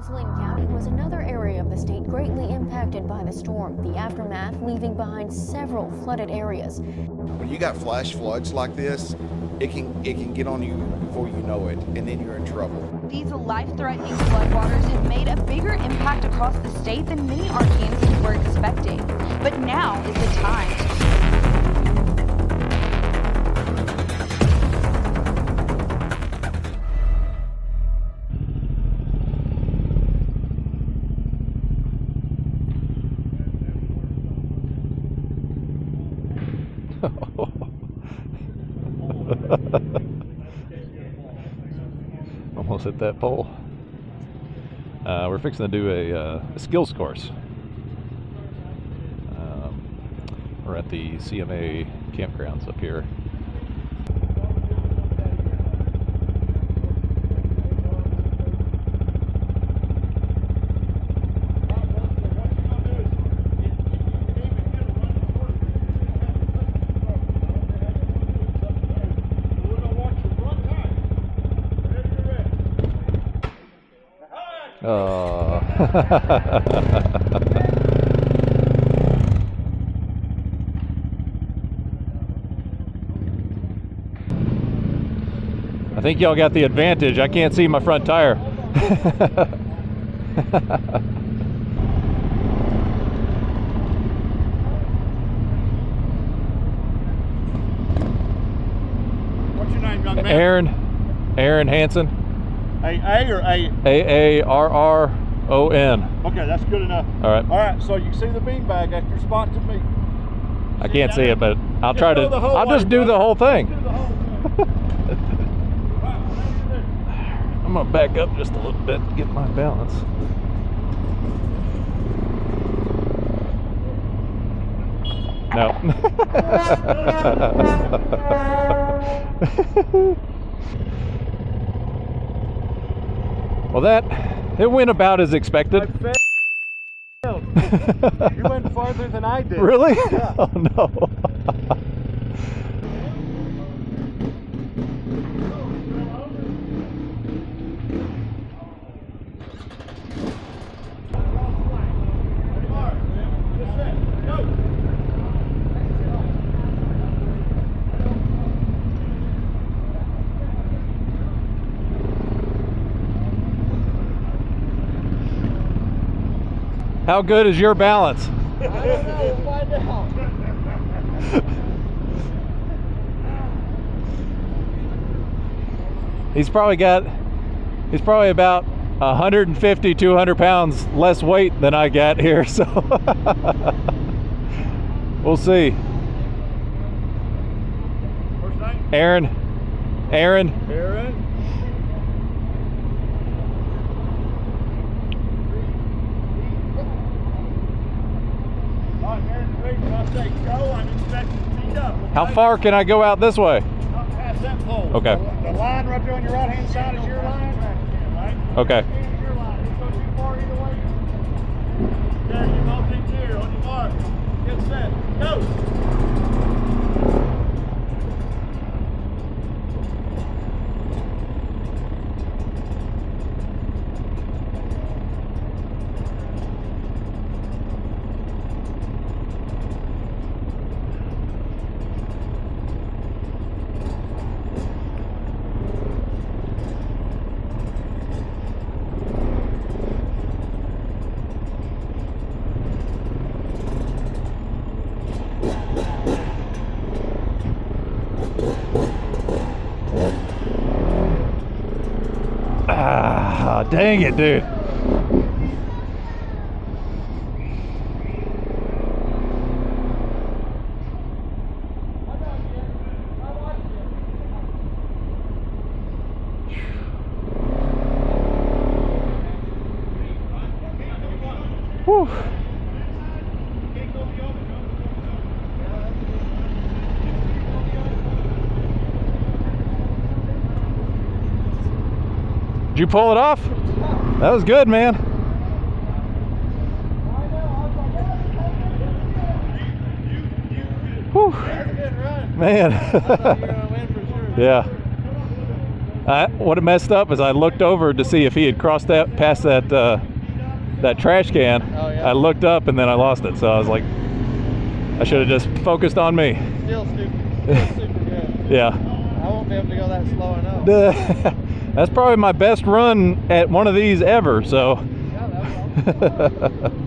Saline County was another area of the state greatly impacted by the storm. The aftermath leaving behind several flooded areas. When you got flash floods like this, it can get on you before you know it, and then you're in trouble. These life-threatening floodwaters have made a bigger impact across the state than many Arkansans were expecting. But now is the time Almost hit that pole. We're fixing to do a skills course. We're at the CMA campgrounds up here. I think y'all got the advantage. I can't see my front tire. What's your name, young man? Aaron Hansen. A or A? Aarron. Okay, that's good enough. All right. All right, so you see the beanbag at your spot to me. I can't see it, but I'll Just try to. go the whole I'll way, just do brother. the whole thing. Do the whole thing. Right, whatever you do. I'm gonna back up just a little bit to get my balance. No. Well, it went about as expected. You went farther than I did. Really? Yeah. Oh no. How good is your balance? I don't know, we'll find out. He's probably about 150, 200 pounds less weight than I got here, so we'll see. First name? Aaron. Aaron. All right, Aaron's ready. When I say go, I'm expecting to speed up. Okay? How far can I go out this way? Not past that pole. Okay. The line right there on your right hand side is your line. Right? Okay. Your line. It's going too far either way. There, you both in here on your mark. Get set. Go. Ah, dang it, dude. Whew. Did you pull it off? That was good, man. Whew. Man. Yeah. What messed up is I looked over to see if he had crossed past that trash can. Oh, yeah. I looked up and then I lost it. So I was like, I should have just focused on me. Still super good. Yeah. I won't be able to go that slow enough. That's probably my best run at one of these ever. So. Yeah, that was awesome.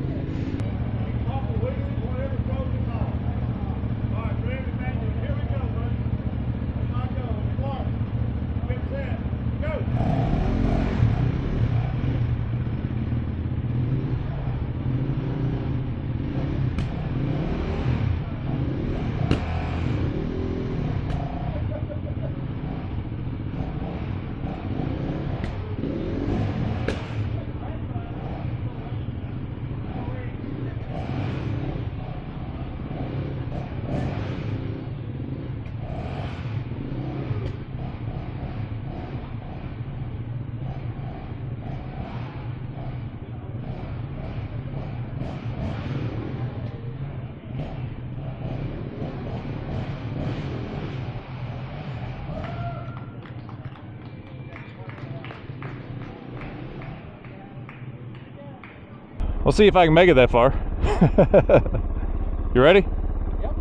We'll see if I can make it that far. You ready? Yep.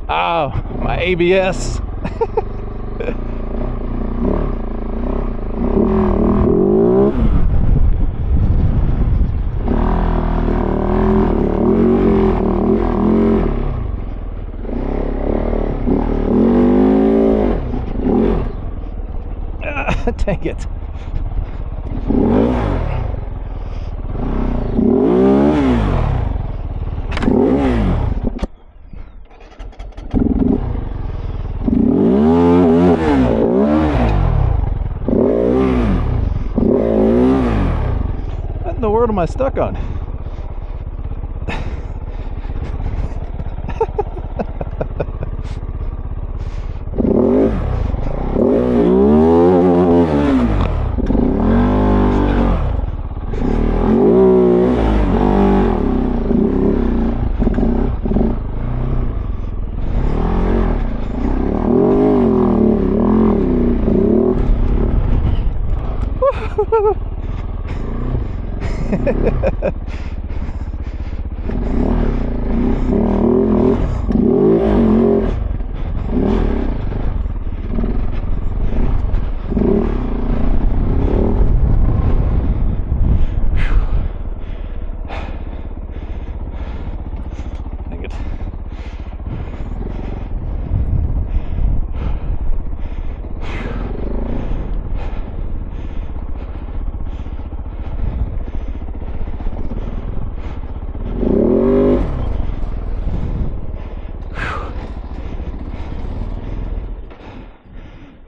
Oh, my ABS. Dang it. What in the world am I stuck on?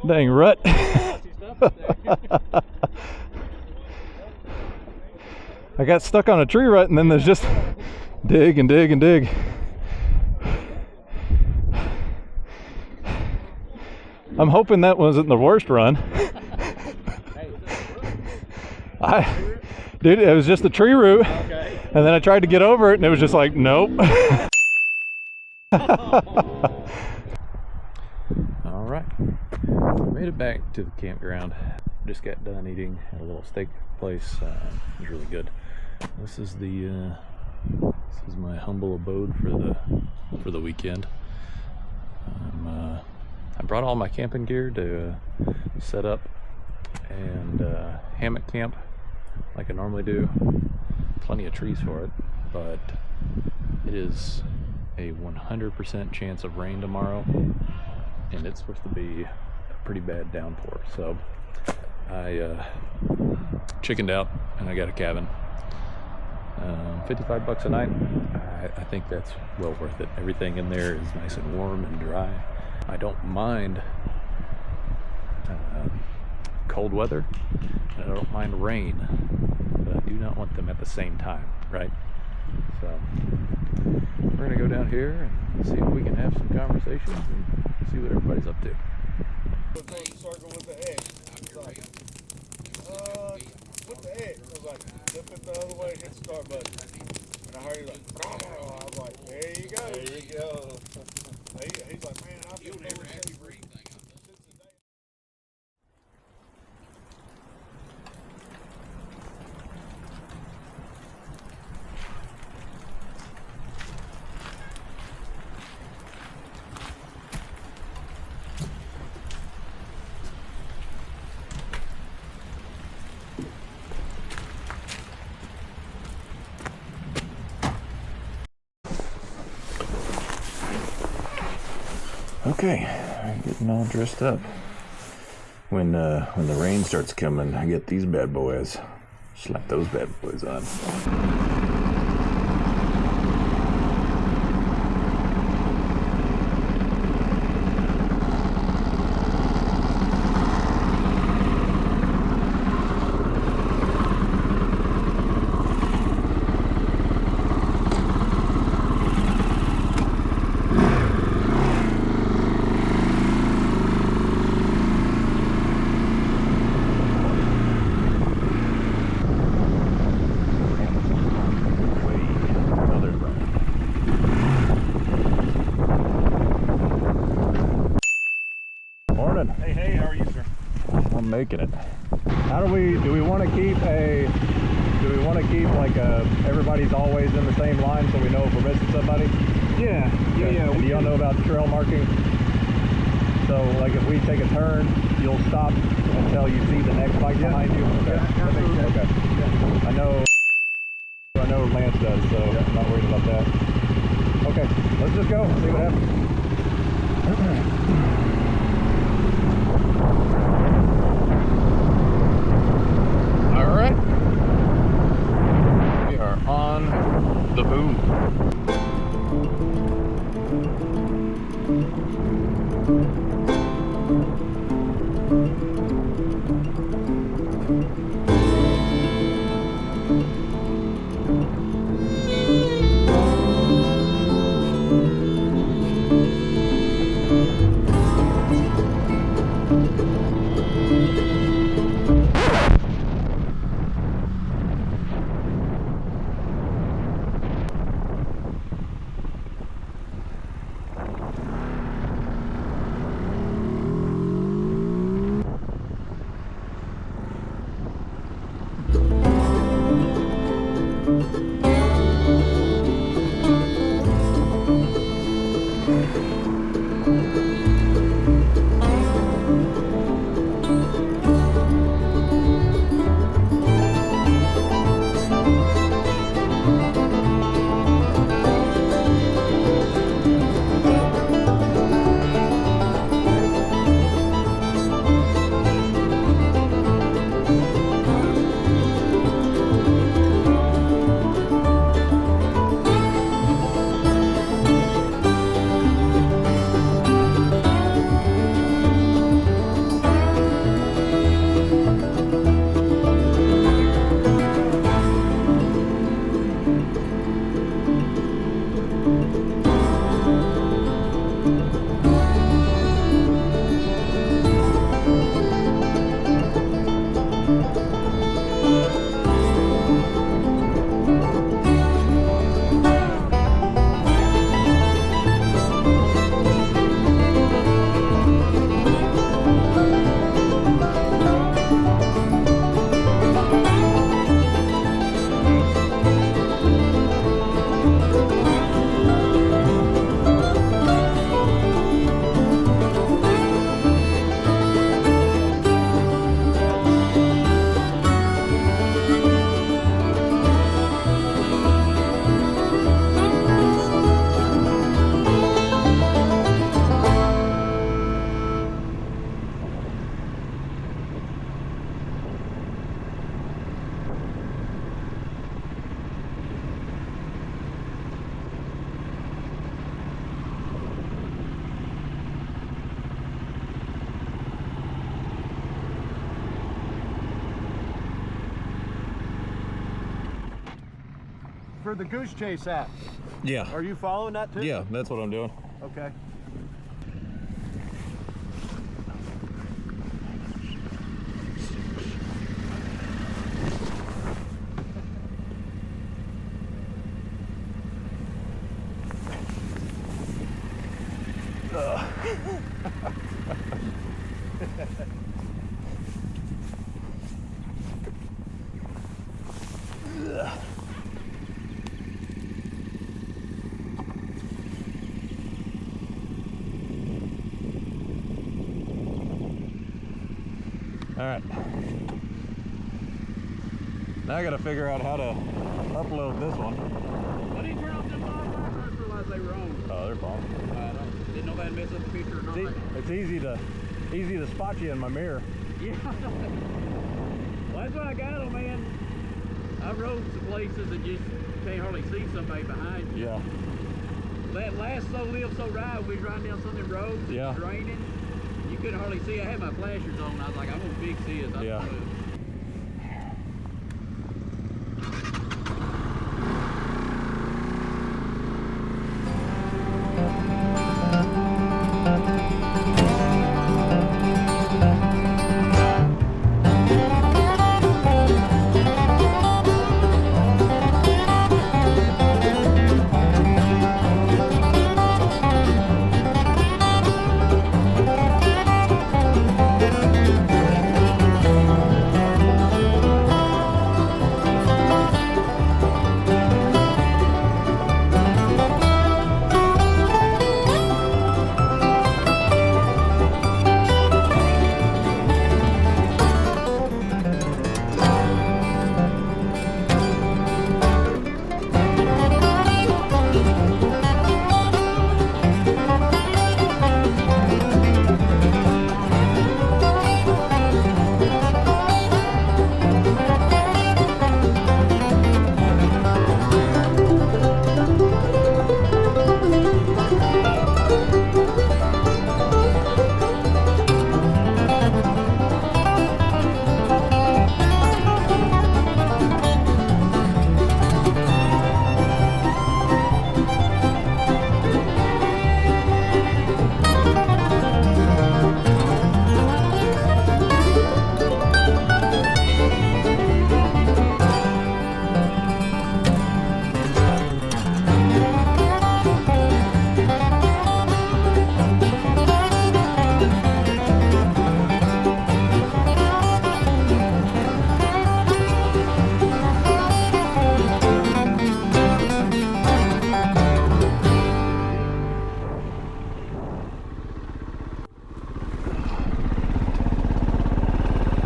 Dang rut. I got stuck on a tree rut and then there's just dig and dig and dig. I'm hoping that wasn't the worst run. Dude, it was just the tree root. Okay. And then I tried to get over it and it was just like, nope. All right, made it back to the campground. Just got done eating at a little steak place. It was really good. This is my humble abode for the weekend. I brought all my camping gear to set up and hammock camp like I normally do. Plenty of trees for it, but it is a 100% chance of rain tomorrow, and it's supposed to be a pretty bad downpour. So I chickened out and I got a cabin. $55 a night. I think that's well worth it. Everything in there is nice and warm and dry. I don't mind cold weather, and I don't mind rain, but I do not want them at the same time, right? So we're gonna go down here and see if we can have some conversations and see what everybody's up to. What the heck? I was like, flip it the other way, hit the start button. And I heard you like, oh, I was like, there you go. There you go. He's like, man, I've been never had you breathe. Okay, getting all dressed up. When the rain starts coming, I get these bad boys. Slap those bad boys on. Hey, how are you, sir? I'm making it. How do we want to keep like everybody's always in the same line so we know if we're missing somebody? Yeah. Do y'all know about trail marking? So like if we take a turn, you'll stop until you see the next bike behind you? Okay. Absolutely. Okay. Yeah. I know Lance does, so I'm not worried about that. Okay, let's just go, see what happens. All right, we are on the boom. For the Goose Chase app, Yeah. are you following that too? Yeah, that's what I'm doing. Okay. All right. Now I gotta figure out how to upload this one. Why didn't you turn off them lights? I first realized they were on. Oh, they're fine. I don't. Didn't know that mess up the picture or not. It's easy to spot you in my mirror. Yeah. Well, that's what I got on, man. I rode some places and just can't hardly see somebody behind you. Yeah. That last So Live So Ride, we was riding down some of them roads. Yeah. It was raining. You couldn't hardly see. I had my flashers on. I was like, I'm gonna fix this. I Yeah.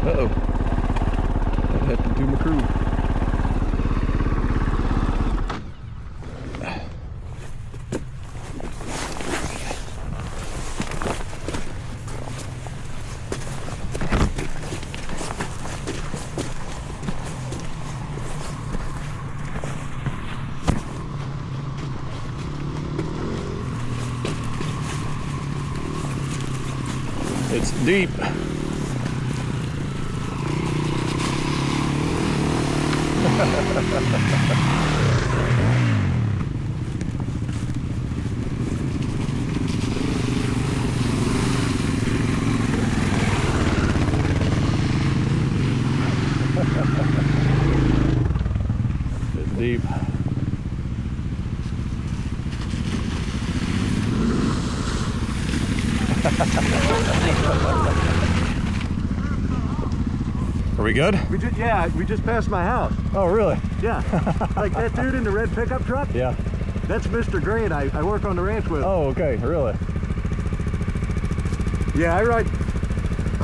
Uh-oh. That happened to my crew. It's deep. It's deep. Are we good? We just passed my house. Oh, really? Yeah. Like that dude in the red pickup truck? Yeah. That's Mr. Green. I work on the ranch with him. Oh, okay. Really? Yeah, I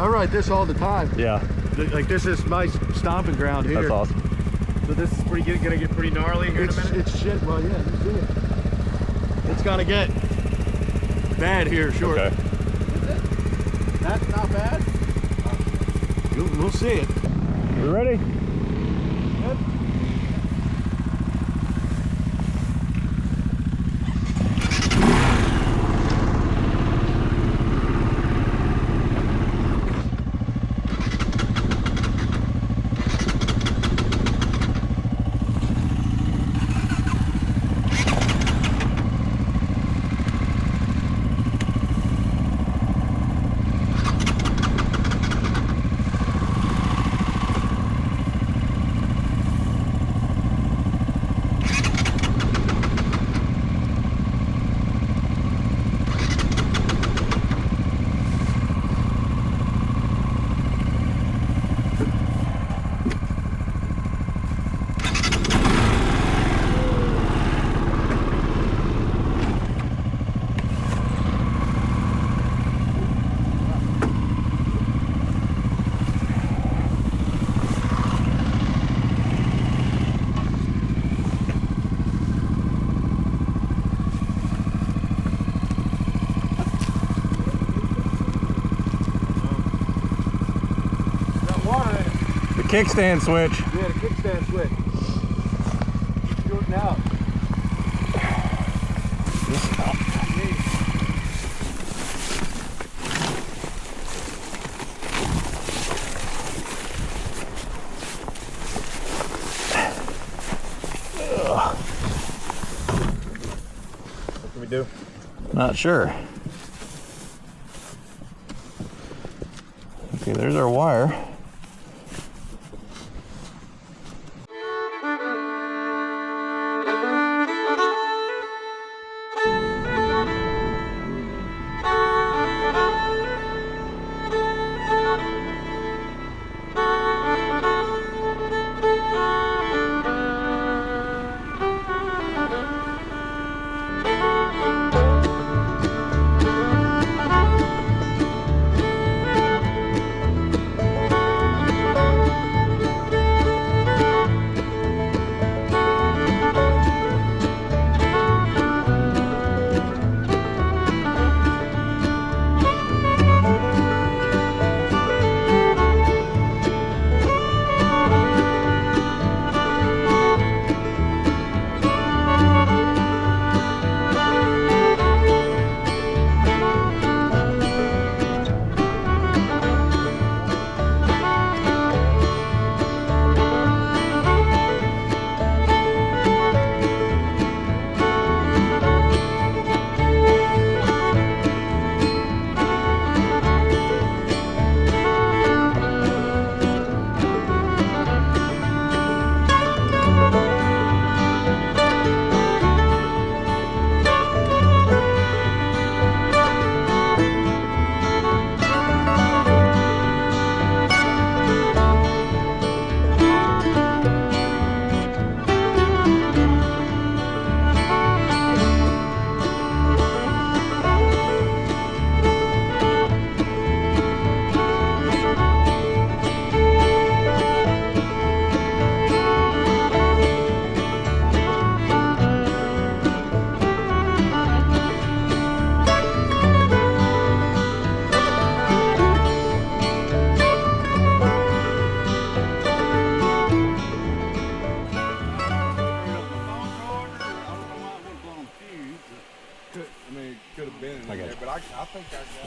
ride this all the time. Yeah. Like this is my stomping ground here. That's awesome. So this is gonna get pretty gnarly here in a minute? It's shit. Well, yeah, you see it. It's gonna get bad here shortly. Okay. That's not bad. We'll see it. We ready? Good. kickstand switch. Yeah, the kickstand switch. Shorten out. What can we do? Not sure. Okay, there's our wire.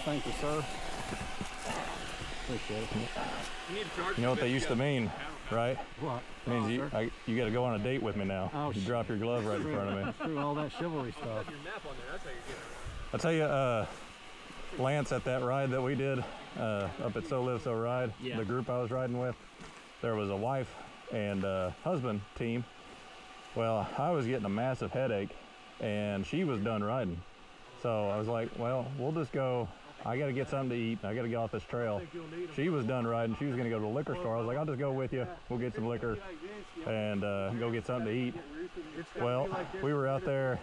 Thank you, sir. Appreciate it. You know what they used to mean, right? What? It means you got to go on a date with me now. Oh, you drop your glove right in front of me. Screw all that chivalry stuff. I'll tell you, Lance, at that ride that we did up at So Live So Ride, the group I was riding with, there was a wife and husband team. Well, I was getting a massive headache and she was done riding. So I was like, well, we'll just go. I got to get something to eat. I got to get off this trail. She was done riding. She was going to go to the liquor store. I was like, I'll just go with you. We'll get some liquor and go get something to eat. Well, we were out there.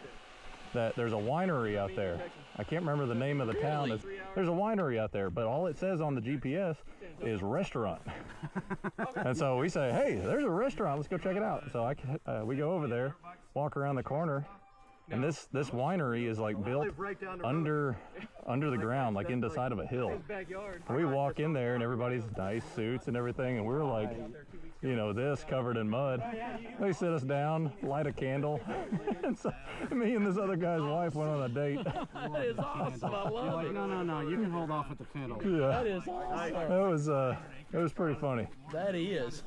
There's a winery out there. I can't remember the name of the town. There's a winery out there, but all it says on the GPS is restaurant. And so we say, hey, there's a restaurant. Let's go check it out. So we go over there, walk around the corner. And this winery is like built under the ground, like in the side of a hill. And we walk in there and everybody's nice suits and everything, and we're like, you know, this covered in mud. They sit us down, light a candle, and so me and this other guy's wife went on a date. That is awesome. I love it. No, you can hold off with the candle. Yeah, That is awesome. it was pretty funny. That is.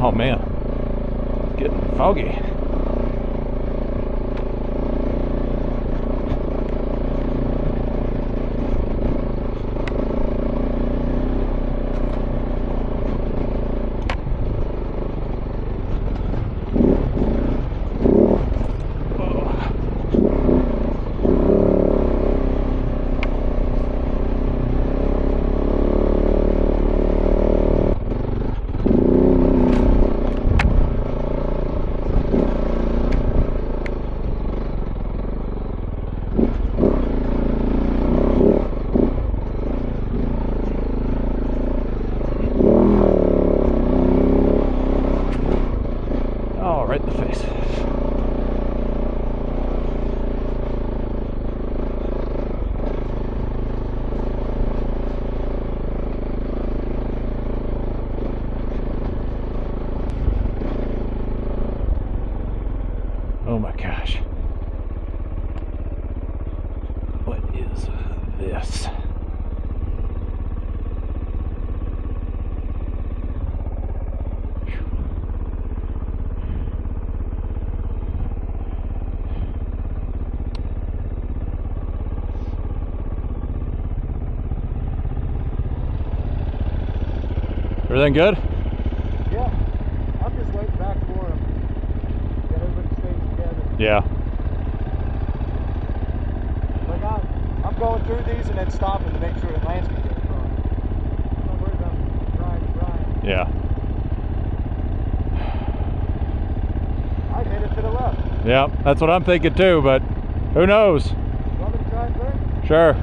Oh man, it's getting foggy. right in the face. Oh my gosh. What is this? Everything good? Yeah. I'm just waiting back for him. Get everybody stayed together. Yeah. Like I'm going through these and then stopping to make sure the lands can get across. I'm not worried about drying. Yeah. I'd hit it to the left. Yeah, that's what I'm thinking too, but who knows? Want me to try it first? Sure.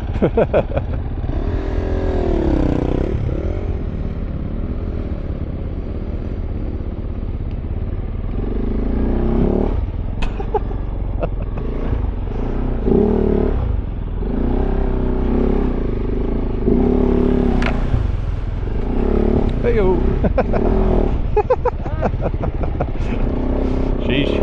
Hey-o. Sheesh.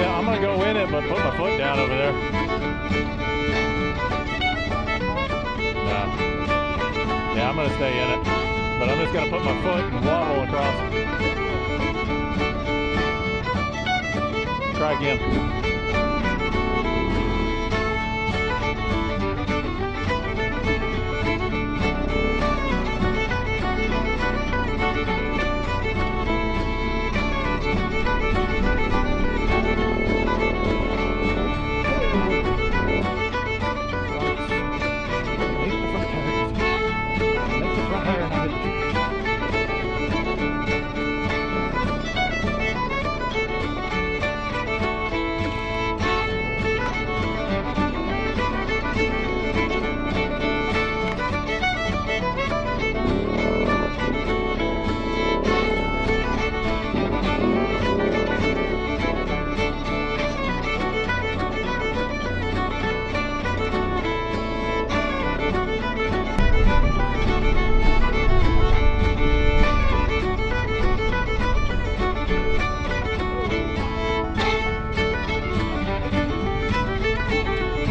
I'm gonna go in it, but put my foot down over there. Yeah, I'm gonna stay in it, but I'm just gonna put my foot and waddle across. Try again.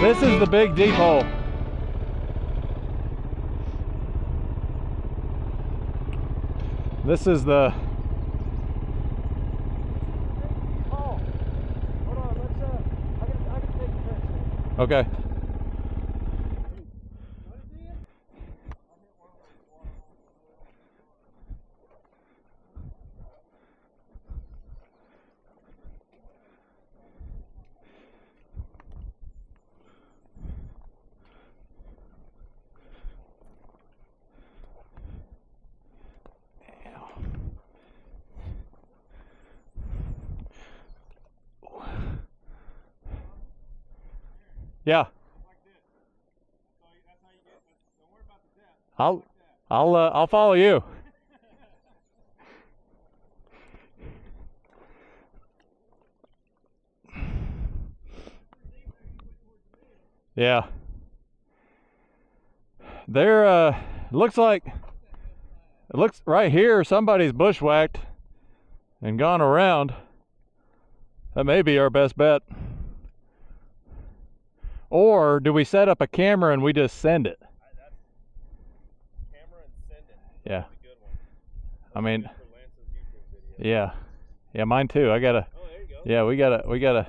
This is the big deep hole. This is the... Oh, hold on, let's, I can take a picture. Okay. Yeah. I'll follow you. Yeah. There, looks right here, somebody's bushwhacked and gone around. That may be our best bet. Or do we set up a camera and we just send it? Camera and send it. Yeah. That's a good one. I mean, For Lance's YouTube video. yeah. Yeah, mine too. I gotta, Oh, there you go. yeah, we gotta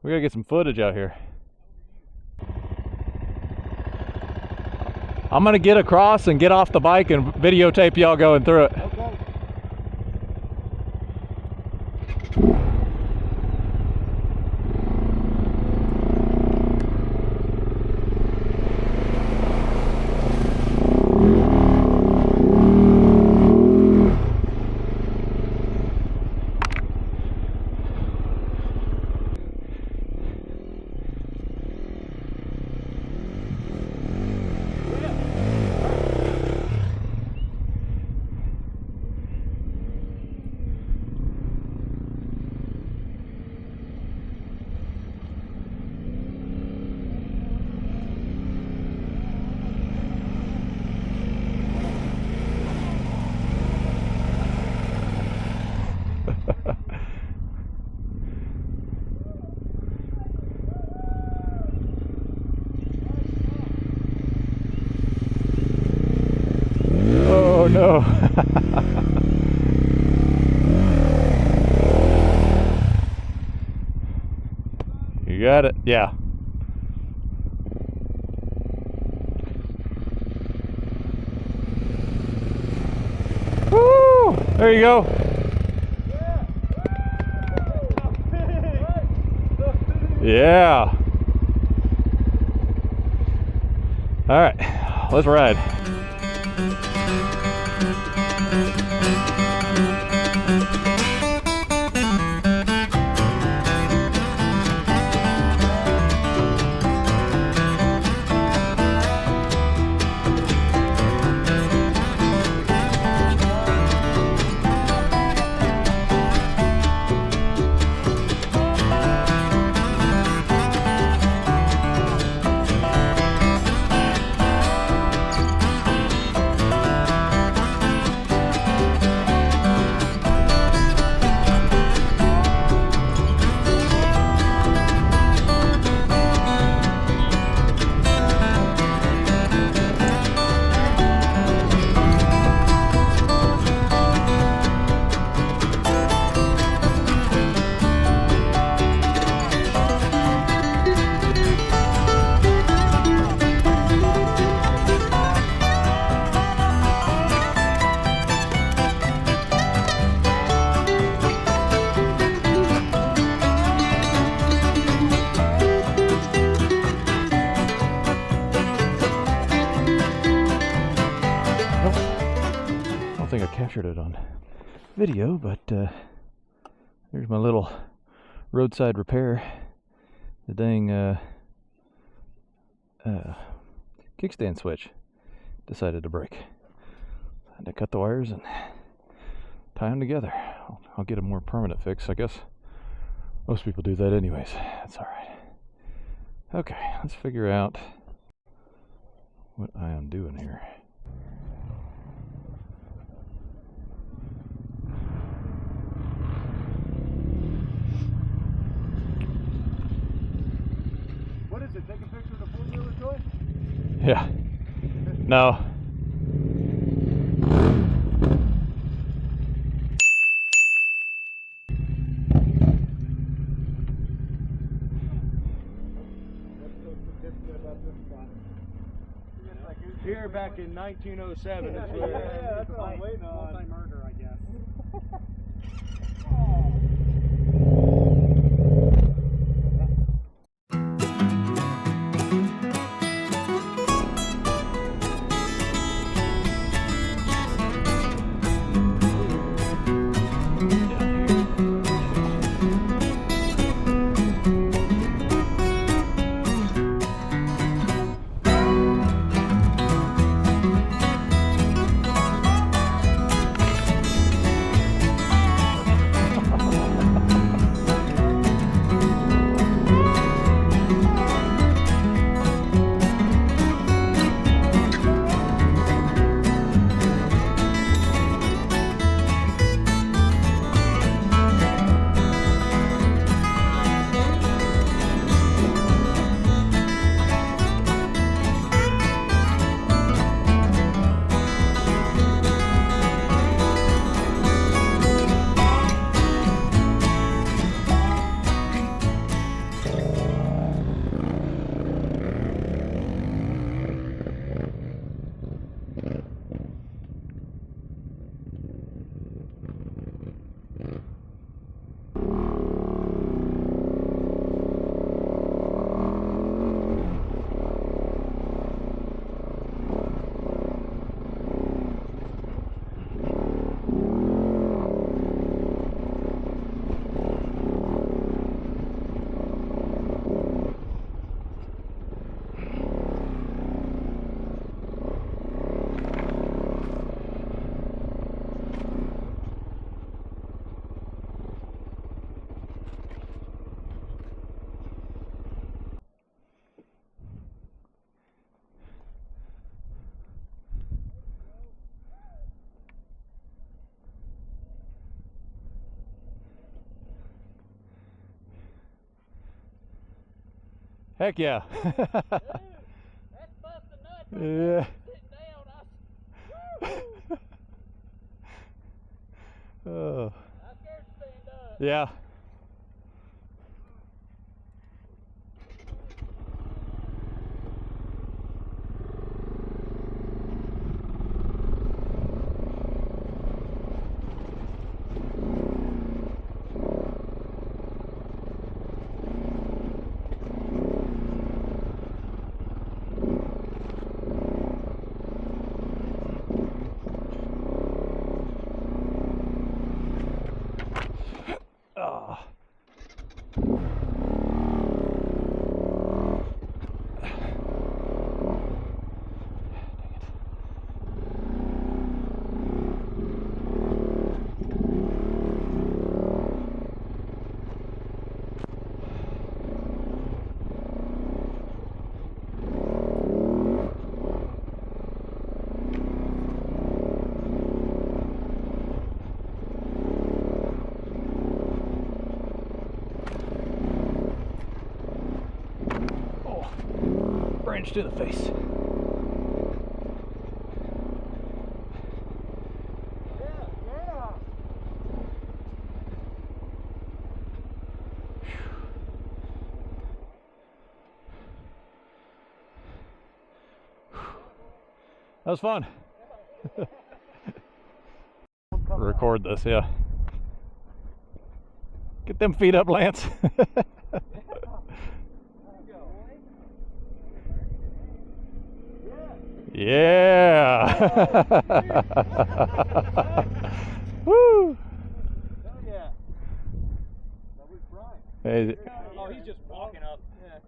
get some footage out here. I'm gonna get across and get off the bike and videotape y'all going through it. Okay. Oh no. You got it? Yeah. Woo! There you go. Yeah. All right, let's ride. I don't think I captured it on video, but here's my little roadside repair. The dang kickstand switch decided to break. I had to cut the wires and tie them together. I'll get a more permanent fix. I guess most people do that anyways. That's alright. Okay, let's figure out what I am doing here. What is it? Take a picture of the four-wheeler toy? Yeah. No. Here back in 1907 is where. Yeah, that's what I'm waiting on. Multi-murder, I guess. Heck yeah. Dude, that's busting nuts right Yeah. there. Sitting down, Oh. I scared to stand up. Yeah. Oh. Branch to the face. That was fun. Record this, yeah. Get them feet up, Lance. Yeah. Woo. Hell yeah. That was Brian. Hey, Oh, he's just walking up. Yeah.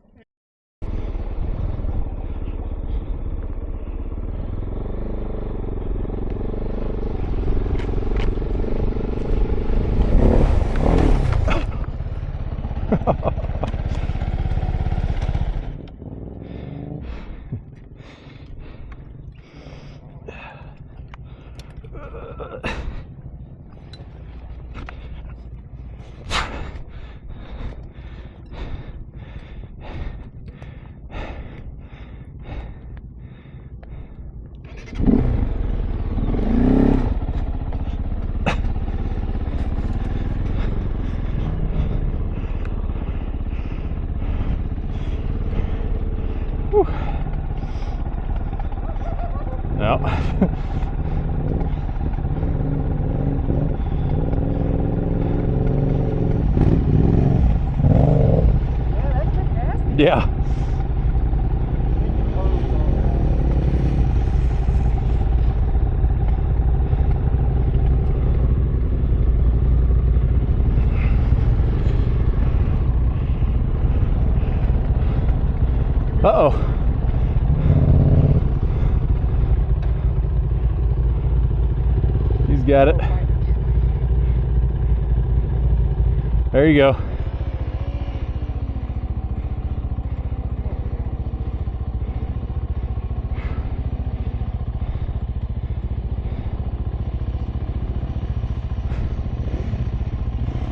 No. Yeah. Uh-oh. He's got it. There you go.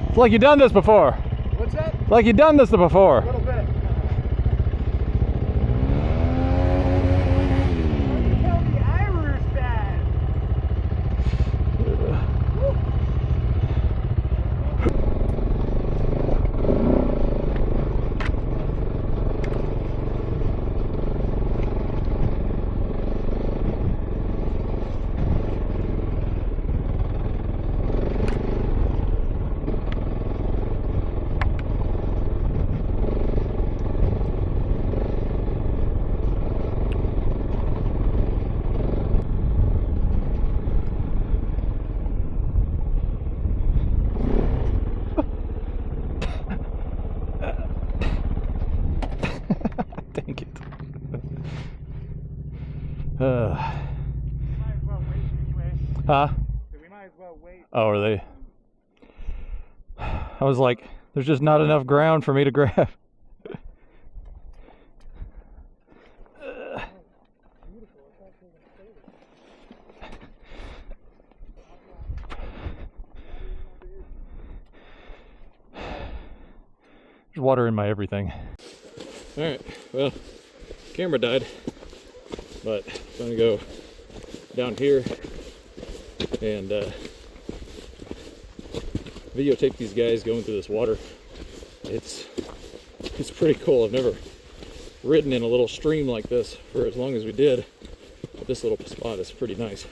It's like you've done this before. What's that? It's like you've done this before. A little bit. Tell the Irish that. Dang it. Might as well wait anyway. Huh? So we might as well wait. Oh, are they? I was like, there's just not enough ground for me to grab. There's water in my everything. Alright, well, camera died, but I'm gonna go down here and videotape these guys going through this water. It's pretty cool. I've never ridden in a little stream like this for as long as we did, but this little spot is pretty nice.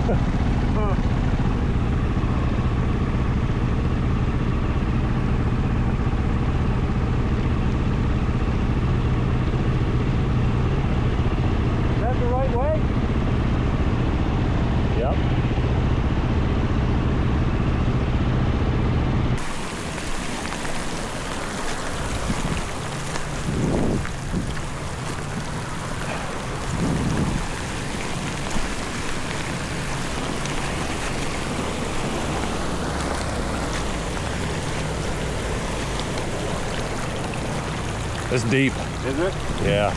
Is that the right way? Yep. It's deep. Is it? Yeah.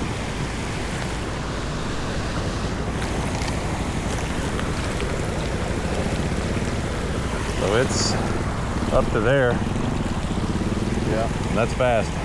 So it's up to there. Yeah. And that's fast.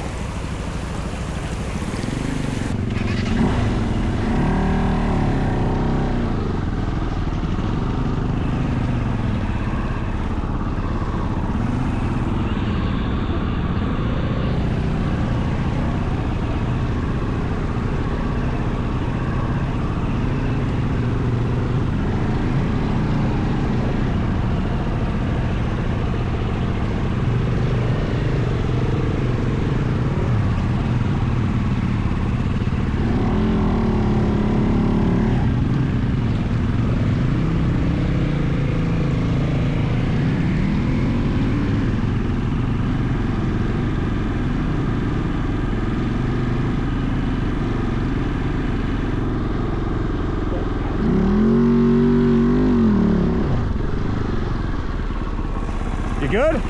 You good?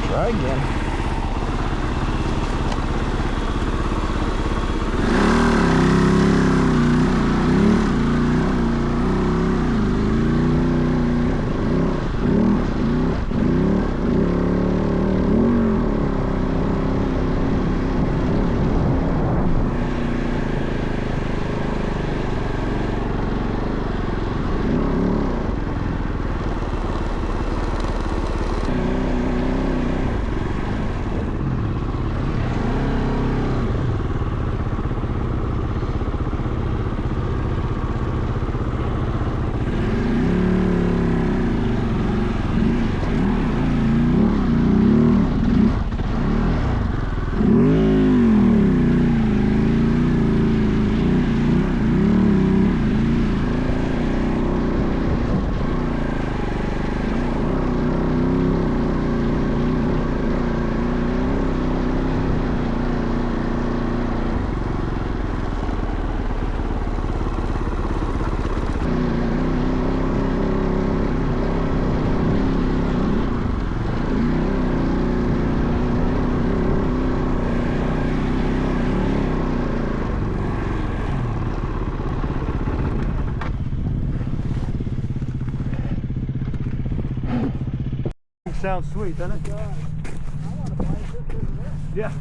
Try again. Sounds sweet, doesn't it? Yeah.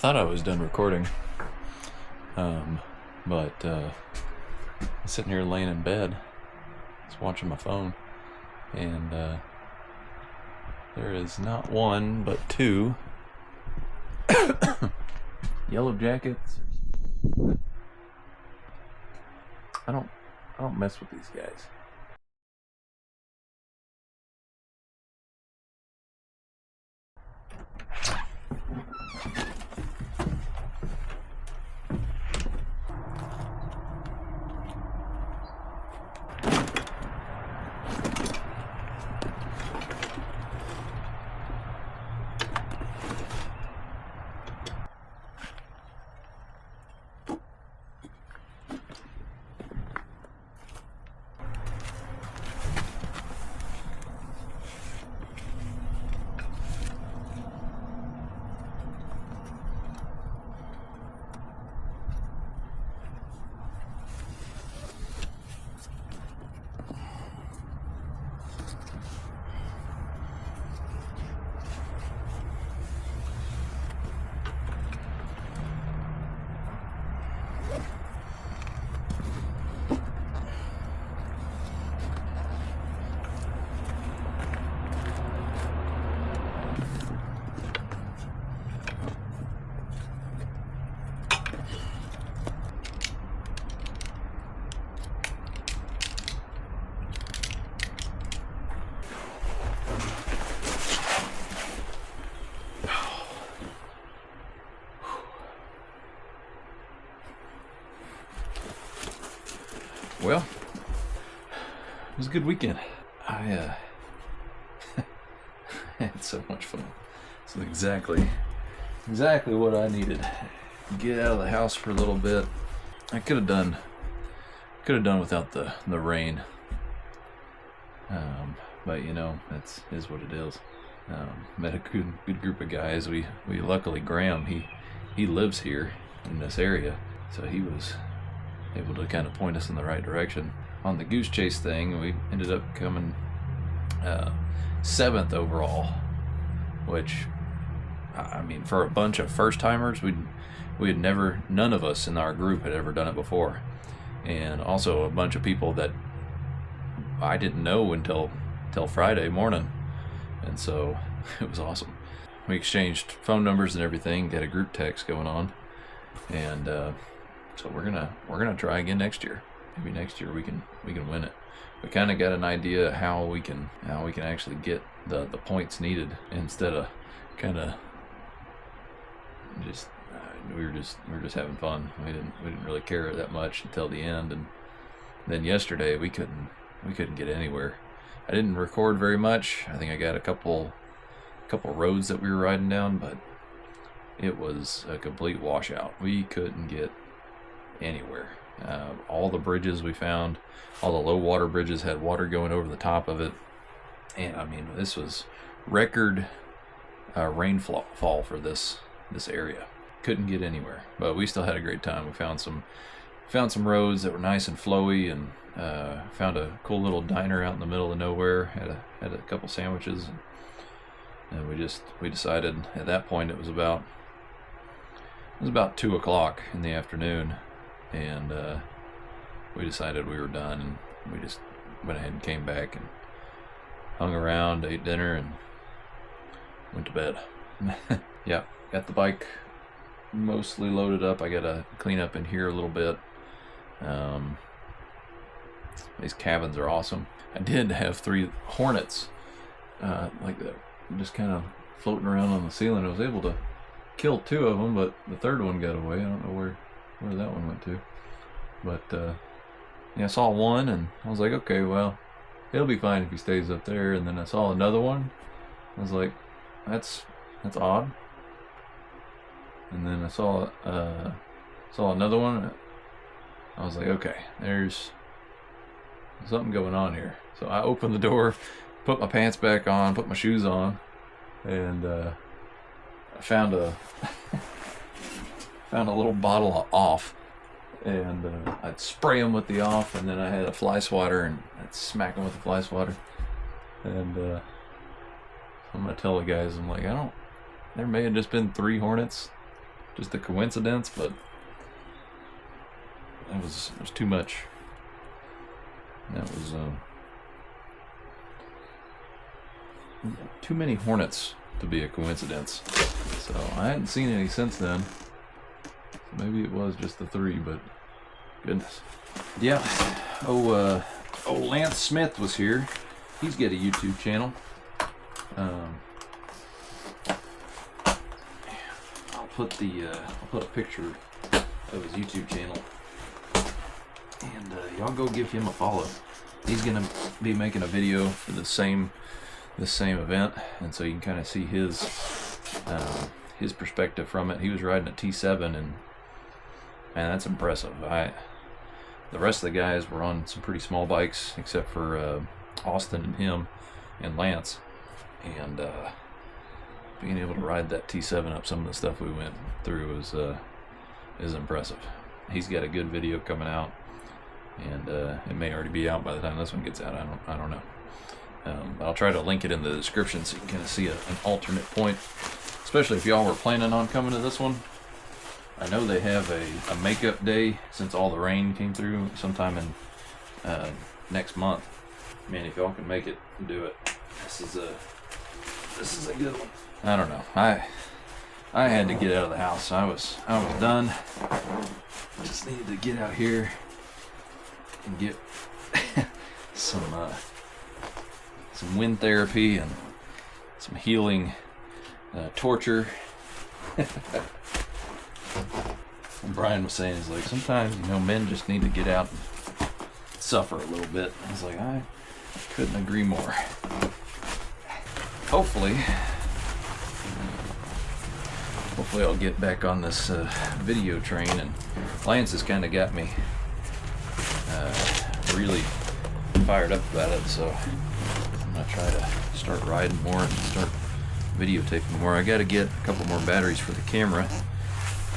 thought I was done recording, but I'm sitting here laying in bed, just watching my phone, and there is not one but two yellow jackets. I don't mess with these guys. Well, it was a good weekend. I had so much fun. This is exactly what I needed. Get out of the house for a little bit. I could have done without the rain. But you know, that's is what it is. Met a good group of guys. We luckily, Graham, he lives here in this area, so he was able to kind of point us in the right direction. On the goose chase thing, we ended up coming 7th overall, which, I mean, for a bunch of first timers, we had never, none of us in our group had ever done it before, and also a bunch of people that I didn't know until Friday morning, and so it was awesome. We exchanged phone numbers and everything, got a group text going on, and so we're gonna try again next year. Maybe next year we can win it. We kind of got an idea how we can actually get the points needed, instead of kind of just we were just having fun. We didn't really care that much until the end, and then yesterday we couldn't get anywhere. I didn't record very much. I think I got a couple roads that we were riding down, but it was a complete washout. We couldn't get anywhere. All the bridges we found, all the low water bridges had water going over the top of it, and I mean, this was record rainfall for this area. Couldn't get anywhere, but we still had a great time. We found some roads that were nice and flowy, and found a cool little diner out in the middle of nowhere. Had a couple sandwiches, and we decided at that point it was about 2 o'clock in the afternoon, and we decided we were done, and we just went ahead and came back and hung around, ate dinner, and went to bed. Yeah, got the bike mostly loaded up. I gotta clean up in here a little bit. These cabins are awesome. I did have 3 hornets like that, just kind of floating around on the ceiling. I was able to kill 2 of them, but the third one got away. I don't know where that one went to, but yeah, I saw one and I was like, okay, well, he'll be fine if he stays up there. And then I saw another one. I was like, that's odd. And then I saw another one. I was like, okay, there's something going on here. So I opened the door, put my pants back on, put my shoes on, and I found a little bottle of off, and I'd spray them with the off, and then I had a fly swatter, and I'd smack them with the fly swatter. And I'm gonna tell the guys, I'm like, there may have just been 3 hornets just a coincidence, but it was too much. That was too many hornets to be a coincidence. So I hadn't seen any since then. So maybe it was just the 3, but goodness. Yeah. Oh, Lance Smith was here. He's got a YouTube channel. I'll put a picture of his YouTube channel, and y'all go give him a follow. He's gonna be making a video for the same event, and so you can kind of see his perspective from it. He was riding a T7, and man, that's impressive. The rest of the guys were on some pretty small bikes, except for Austin and him and Lance, and being able to ride that T7 up some of the stuff we went through is impressive. He's got a good video coming out, and it may already be out by the time this one gets out. I don't know. I'll try to link it in the description so you can kind of see an alternate point, especially if y'all were planning on coming to this one. I know they have a makeup day since all the rain came through sometime in next month. Man, if y'all can make it, do it. This is a good one. I don't know. I had to get out of the house. I was done. Just needed to get out here and get some wind therapy and some healing torture. And Brian was saying, he's like, sometimes, men just need to get out and suffer a little bit. I was like, I couldn't agree more. Hopefully I'll get back on this video train, and Lance has kind of got me really fired up about it, so I'm gonna try to start riding more and start videotaping more. I gotta get a couple more batteries for the camera,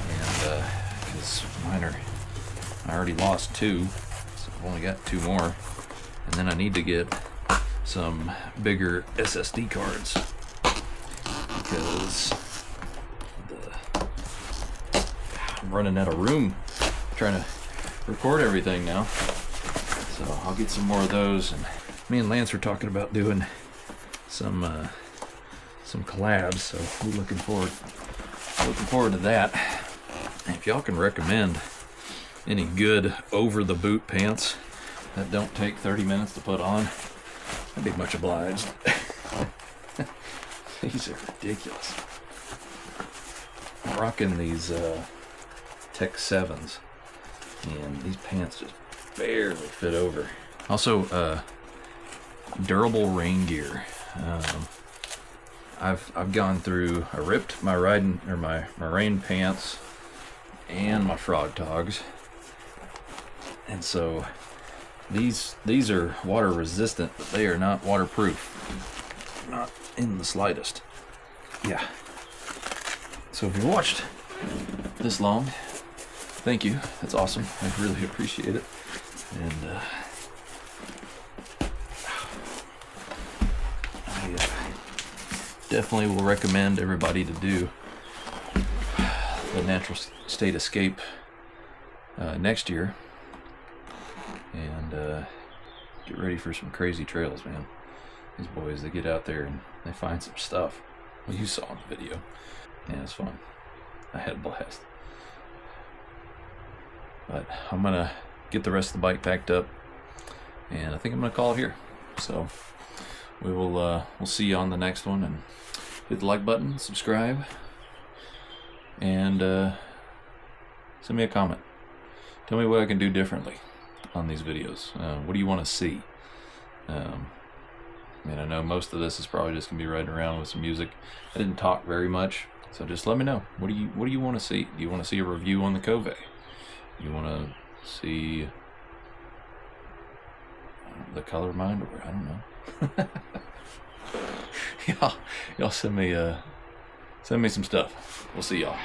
and because I already lost 2, so I've only got 2 more, and then I need to get some bigger SSD cards because I'm running out of room trying to record everything now. So I'll get some more of those, and me and Lance were talking about doing some collabs, so we're looking forward to that. And if y'all can recommend any good over the boot pants that don't take 30 minutes to put on, I'd be much obliged. These are ridiculous. I'm rocking these Tech 7s, and these pants just barely fit over. Also, durable rain gear. I've gone through. I ripped my rain pants and my frog togs, and so these are water resistant, but they are not waterproof. Not in the slightest. Yeah. So if you watched this long, thank you. That's awesome. I really appreciate it. And I definitely will recommend everybody to do the Natural State Escape next year, and get ready for some crazy trails, man. These boys, they get out there and they find some stuff. Well, you saw in the video. Yeah, it's fun. I had a blast. But I'm gonna get the rest of the bike packed up, and I think I'm gonna call it here. So we'll see you on the next one, and hit the like button, subscribe, and send me a comment. Tell me what I can do differently on these videos. What do you want to see? I know most of this is probably just gonna be riding around with some music. I didn't talk very much, so just let me know. What do you want to see? Do you want to see a review on the Cove? You want to see the Color Mind, or I don't know. Y'all send me some stuff. We'll see y'all.